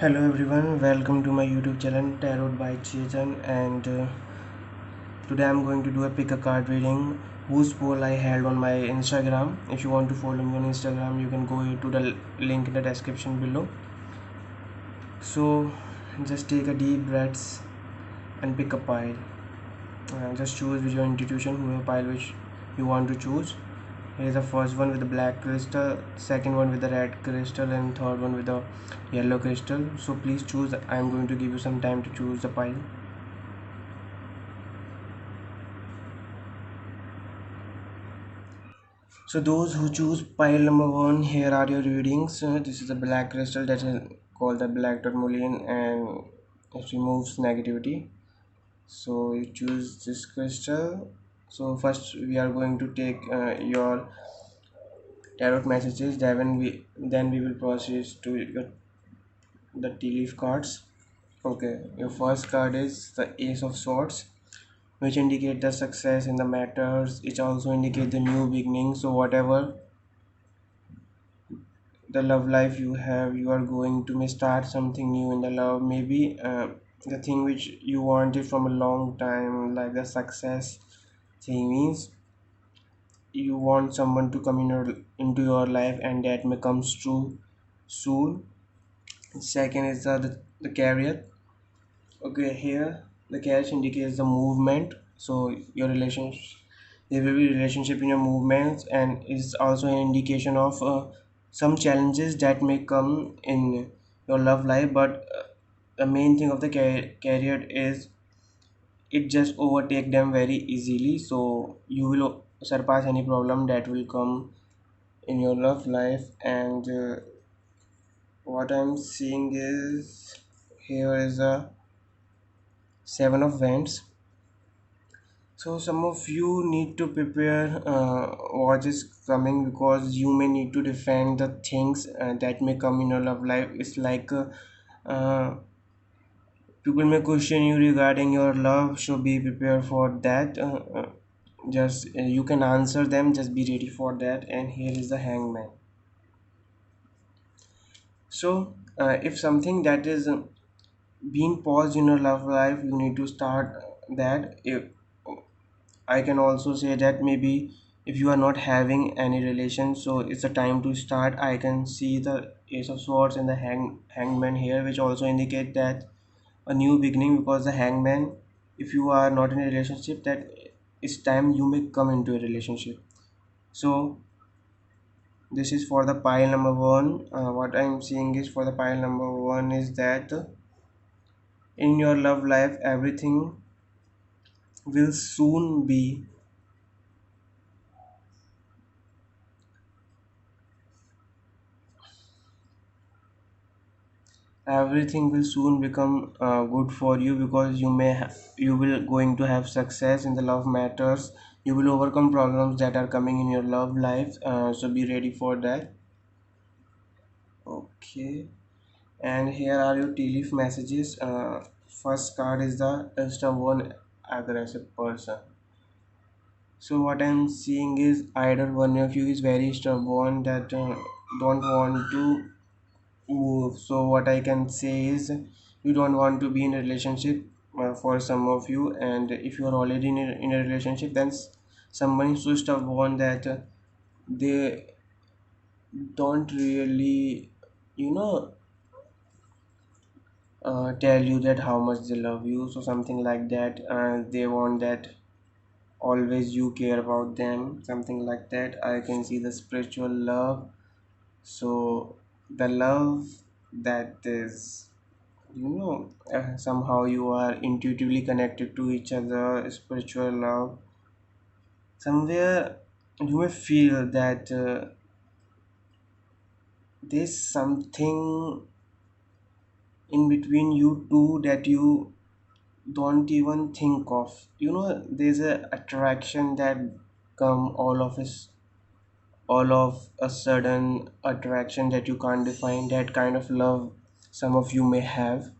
Hello everyone, welcome to my YouTube channel Tarot by Chetan, and today I'm going to do a pick a card reading whose poll I held on my Instagram. If you want to follow me on Instagram, you can go to the link in the description below. So just take a deep breaths and pick a pile. Just choose with your intuition whoever pile which you want to choose. Here's the first one with the black crystal, second one with the red crystal, and third one with the yellow crystal. So please choose. I'm going to give you some time to choose the pile. So those who choose pile number one, here are your readings. This is a black crystal that is called the black tourmaline, and it removes negativity. So you choose this crystal. So first we are going to take your tarot messages. Then we will proceed to the tea leaf cards. Okay, your first card is the Ace of Swords, which indicate the success in the matters. It also indicate the new beginning. So whatever the love life you have, you are going to may start something new in the love. Maybe the thing which you wanted from a long time, like the success thing, means you want someone to come into your life, and that may comes true soon. Second is the career. Okay, here the carriage indicates the movement. So your relationship, there will be relationship in your movements, and is also an indication of some challenges that may come in your love life. But the main thing of the career is it just overtake them very easily. So you will surpass any problem that will come in your love life. And what I'm seeing is here is a seven of wands. So some of you need to prepare what is coming, because you may need to defend the things that may come in your love life. It's like uh, people may question you regarding your love, so be prepared for that. Just you can answer them. Just be ready for that. And here is the hangman. So if something that is being paused in your love life, you need to start that. If I can also say that maybe if you are not having any relation, so it's a time to start. I can see the Ace of Swords and the Hangman here, which also indicate that a new beginning. Because the Hangman, if you are not in a relationship, that it's time you may come into a relationship. So this is for the pile number one. What I'm seeing is for the pile number one is that in your love life, everything will soon be everything will soon become good for you, because you will going to have success in the love matters. You will overcome problems that are coming in your love life, so be ready for that. Okay, and here are your tea leaf messages. First card is the stubborn aggressive person. So what I'm seeing is either one of you is very stubborn, that don't want to move. So what I can say is you don't want to be in a relationship, for some of you. And if you are already in a relationship, then someone is so stubborn that they don't really, you know tell you that how much they love you, so something like that. They want that always you care about them, something like that. I can see the spiritual love. So the love that is, somehow you are intuitively connected to each other, spiritual love. Somewhere you may feel that there's something in between you two that you don't even think of. There's a attraction that come all of a sudden attraction that you can't define. That kind of love some of you may have.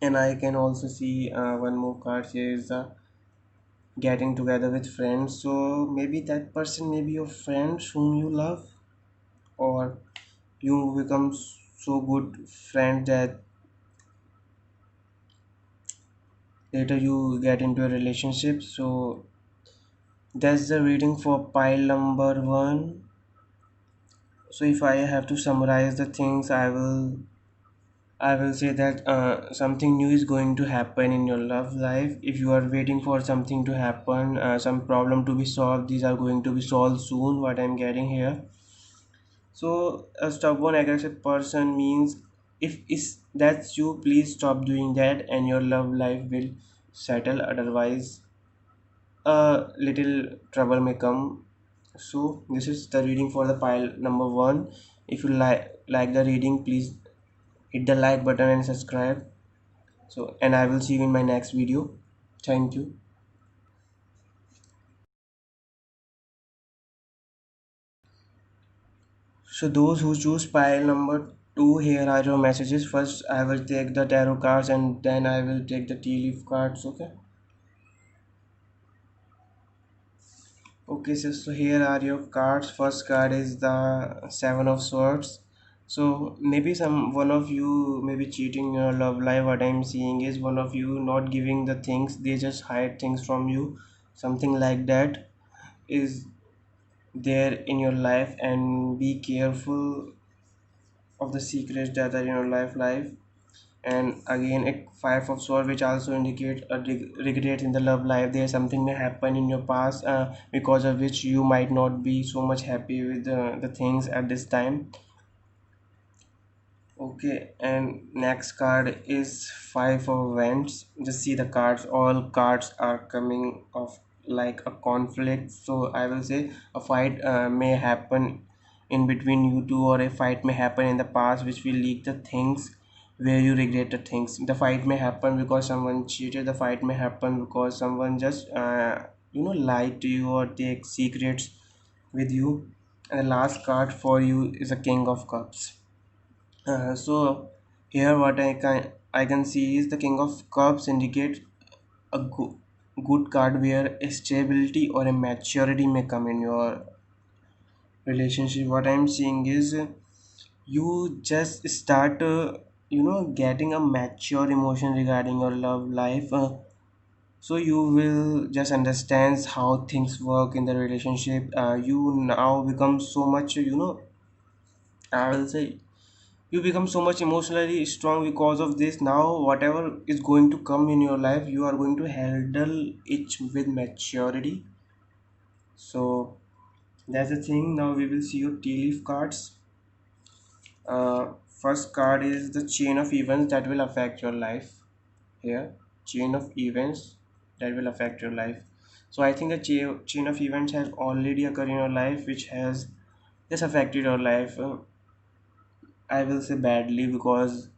And I can also see one more card here is getting together with friends. So maybe that person may be your friend whom you love, or you become so good friend that later you get into a relationship. So that's the reading for pile number one. So if I have to summarize the things, I will say that something new is going to happen in your love life. If you are waiting for something to happen, some problem to be solved, these are going to be solved soon. What I'm getting here. So a stubborn, aggressive person means if is that's you, please stop doing that, and your love life will settle. Otherwise, a little trouble may come. So this is the reading for the pile number one. If you like the reading, please hit the like button and subscribe. So, and I will see you in my next video. Thank you. So those who choose pile number two, here are your messages. First I will take the tarot cards and then I will take the tea leaf cards. Okay. Okay, so here are your cards. First card is the Seven of Swords. So maybe some one of you may be cheating your love life. What I'm seeing is one of you not giving the things, they just hide things from you. Something like that is there in your life, and be careful of the secrets that are in your life. And again, a five of sword, which also indicate a regret in the love life. There something may happen in your past, because of which you might not be so much happy with the things at this time. Okay, and next card is five of wands. Just see the cards, all cards are coming of like a conflict. So I will say a fight may happen in between you two, or a fight may happen in the past which will leak the things where you regret the things. The fight may happen because someone cheated. The fight may happen because someone just lied to you or take secrets with you. And the last card for you is a king of cups. So here what I can see is the king of cups indicate a good card where a stability or a maturity may come in your relationship. What I'm seeing is you just start getting a mature emotion regarding your love life. So you will just understand how things work in the relationship. You now become so much, I will say you become so much emotionally strong because of this. Now whatever is going to come in your life, you are going to handle it with maturity. So that's the thing. Now we will see your tea leaf cards. First card is the chain of events that will affect your life. Here, chain of events that will affect your life. So I think the chain of events has already occurred in your life, which has just affected your life, I will say badly, because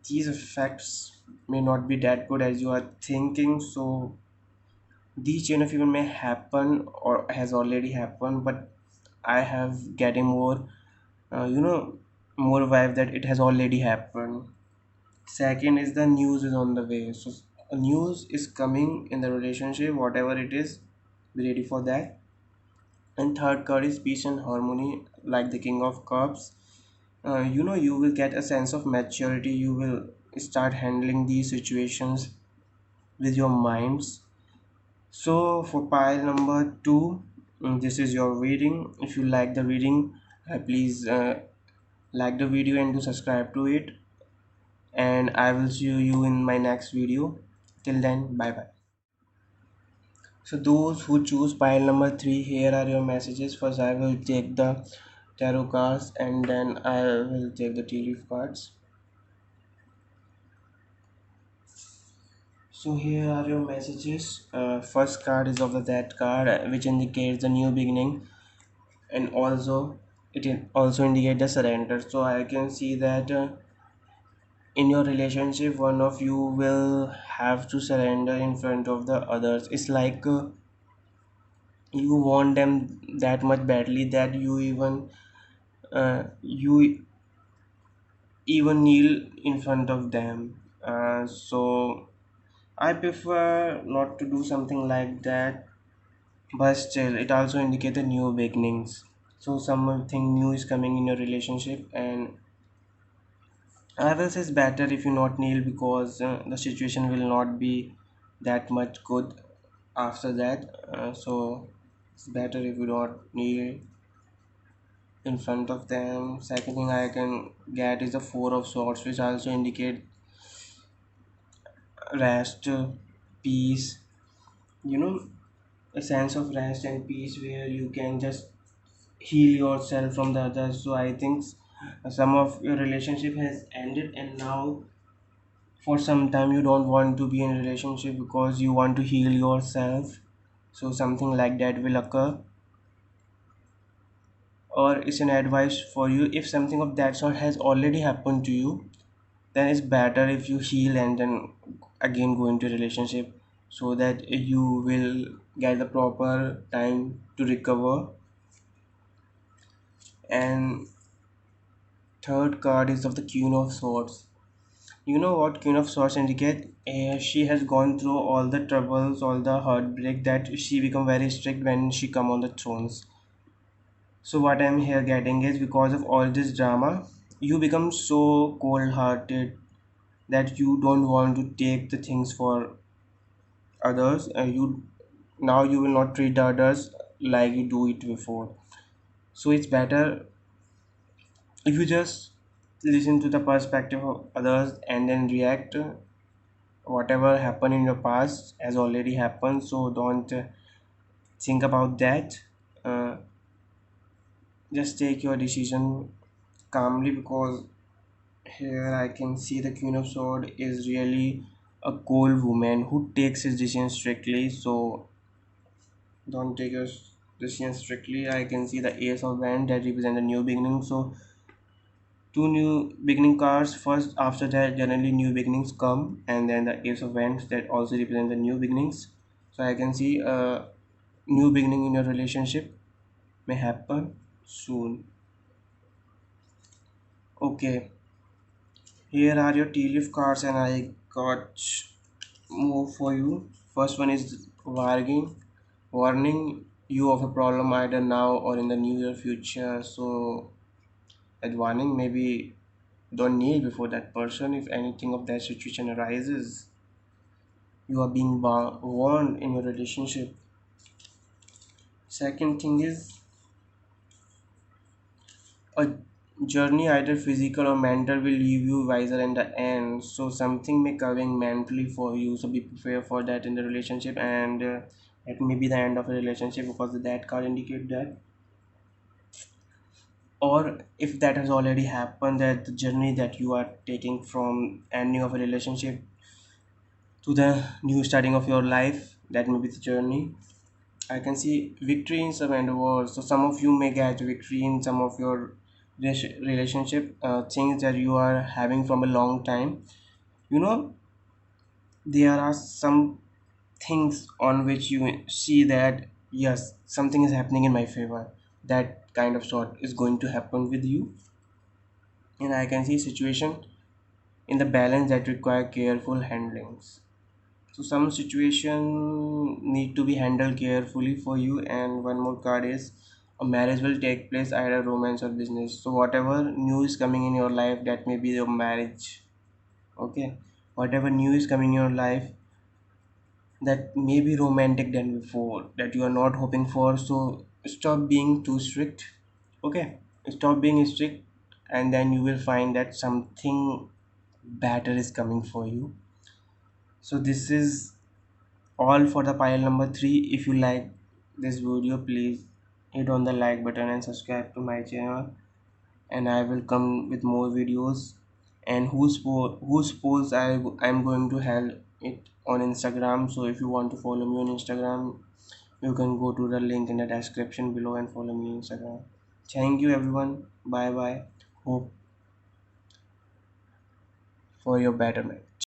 these effects may not be that good as you are thinking. So these chain of event may happen or has already happened, but I have getting more more vibe that it has already happened. Second is the news is on the way. So a news is coming in the relationship, whatever it is, be ready for that. And third card is peace and harmony, like the king of cups. You will get a sense of maturity. You will start handling these situations with your minds. So for pile number two, this is your reading. If you like the reading, please like the video and do subscribe to it. And I will see you in my next video. Till then, bye bye. So those who choose pile number three, here are your messages. First, I will take the tarot cards and then I will take the tea leaf cards. So here are your messages. First card is of the death card, which indicates the new beginning, and also also indicates the surrender. So I can see that in your relationship, one of you will have to surrender in front of the others. It's like you want them that much badly that you even kneel in front of them. So I prefer not to do something like that, but still it also indicates the new beginnings. So something new is coming in your relationship, and I will say it's better if you not kneel, because the situation will not be that much good after that. So it's better if you don't kneel in front of them. Second thing I can get is the Four of Swords, which also indicate rest, peace, you know, a sense of rest and peace where you can just heal yourself from the others. So I think some of your relationship has ended, and now for some time you don't want to be in a relationship because you want to heal yourself. So something like that will occur, or it's an advice for you. If something of that sort has already happened to you, then it's better if you heal and then again go into a relationship, so that you will get the proper time to recover. And third card is of the Queen of Swords. You know what Queen of Swords indicate? She has gone through all the troubles, all the heartbreak, that she become very strict when she come on the thrones. So what I'm here getting is, because of all this drama, you become so cold-hearted that you don't want to take the things for others. You now you will not treat the others like you do it before. So it's better if you just listen to the perspective of others and then react. Whatever happened in your past has already happened, so don't think about that. uh, just take your decision calmly, because here I can see the Queen of Sword is really a cold woman who takes his decision strictly. So don't take your decision strictly. I can see the Ace of Wands that represent a new beginning. So two new beginning cards first, after that generally new beginnings come, and then the Ace of Wands that also represent the new beginnings. So I can see a new beginning in your relationship may happen soon. Okay, here are your tea leaf cards, and I got more for you. First one is warning you of a problem either now or in the near future. So that warning, maybe don't kneel before that person. If anything of that situation arises, you are being warned in your relationship. Second thing is a journey, either physical or mental, will leave you wiser in the end. So something may coming mentally for you, so be prepared for that in the relationship. And it may be the end of a relationship, because that card indicate that. Or if that has already happened, that the journey that you are taking from ending of a relationship to the new starting of your life, that may be the journey. I can see victory in some endeavors. So some of you may get victory in some of your relationship, things that you are having from a long time. You know, there are some things on which you see that yes, something is happening in my favor. That kind of sort is going to happen with you. And I can see situation in the balance that require careful handlings. So some situation need to be handled carefully for you. And one more card is a marriage will take place, either romance or business. So whatever new is coming in your life, that may be your marriage. Okay, whatever new is coming in your life, that may be romantic than before, that you are not hoping for. So stop being too strict. Okay, stop being strict, and then you will find that something better is coming for you. So this is all for the pile number 3. If you like this video, please hit on the like button and subscribe to my channel, and I will come with more videos. And whose polls I'm going to have it on Instagram. So if you want to follow me on Instagram, you can go to the link in the description below and follow me on Instagram. Thank you everyone. Bye bye. Hope for your betterment.